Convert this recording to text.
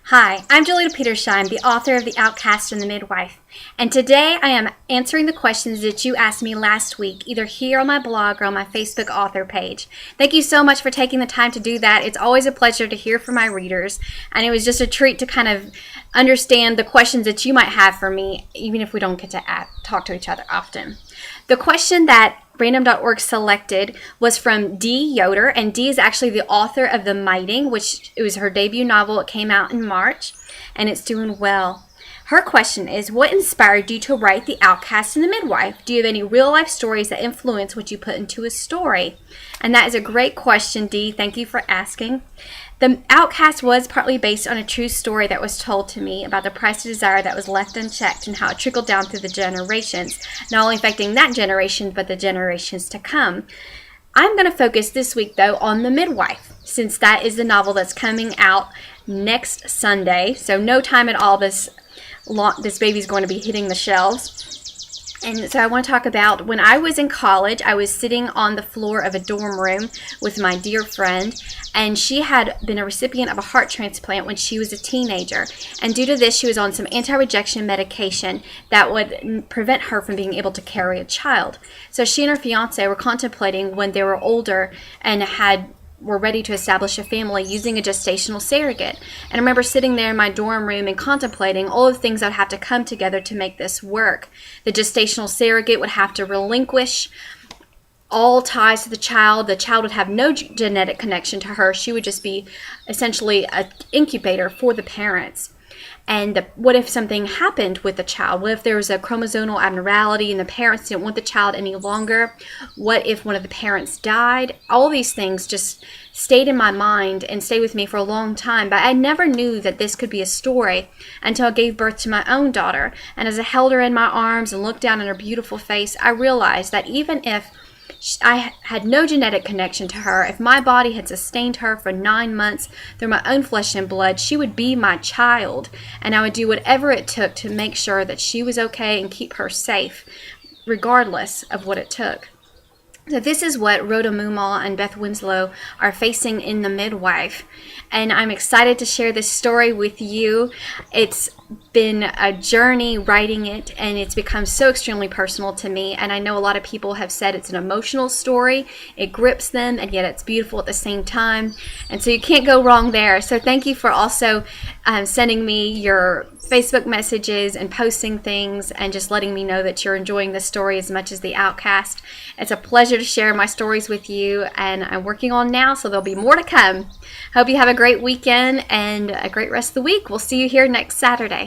Hi, I'm Jolina Petersheim, the author of The Outcast and the Midwife, and today I am answering the questions that you asked me last week, either here on my blog or on my Facebook author page. Thank you so much for taking the time to do that. It's always a pleasure to hear from my readers, and it was just a treat to kind of understand the questions that you might have for me, even if we don't get to talk to each other often. The question that Random.org selected was from Dee Yoder, and Dee is actually the author of The Miting, which it was her debut novel. It came out in March, and it's doing well. Her question is, what inspired you to write The Outcast and the Midwife? Do you have any real-life stories that influence what you put into a story? And that is a great question, Dee. Thank you for asking. The Outcast was partly based on a true story that was told to me about the price of desire that was left unchecked and how it trickled down through the generations, not only affecting that generation, but the generations to come. I'm going to focus this week, though, on The Midwife, since that is the novel that's coming out next Sunday. So no time at all this baby's going to be hitting the shelves. And so I want to talk about when I was in college. I was sitting on the floor of a dorm room with my dear friend, and she had been a recipient of a heart transplant when she was a teenager. And due to this, she was on some anti-rejection medication that would prevent her from being able to carry a child. So she and her fiance were contemplating, when they were older and were ready to establish a family, using a gestational surrogate. And I remember sitting there in my dorm room and contemplating all the things that would have to come together to make this work. The gestational surrogate would have to relinquish all ties to the child. The child would have no genetic connection to her. She would just be essentially an incubator for the parents. And what if something happened with the child? What if there was a chromosomal abnormality and the parents didn't want the child any longer? What if one of the parents died? All these things just stayed in my mind and stayed with me for a long time. But I never knew that this could be a story until I gave birth to my own daughter. And as I held her in my arms and looked down at her beautiful face, I realized that even if I had no genetic connection to her, if my body had sustained her for 9 months through my own flesh and blood, she would be my child, and I would do whatever it took to make sure that she was okay and keep her safe, regardless of what it took. So this is what Rhoda Mumal and Beth Winslow are facing in The Midwife, and I'm excited to share this story with you. It's been a journey writing it, and it's become so extremely personal to me, and I know a lot of people have said it's an emotional story. It grips them, and yet it's beautiful at the same time, and so you can't go wrong there. So thank you for also sending me your Facebook messages and posting things and just letting me know that you're enjoying this story as much as The Outcast. It's a pleasure to share my stories with you, and I'm working on now, so there'll be more to come. Hope you have a great weekend and a great rest of the week. We'll see you here next Saturday.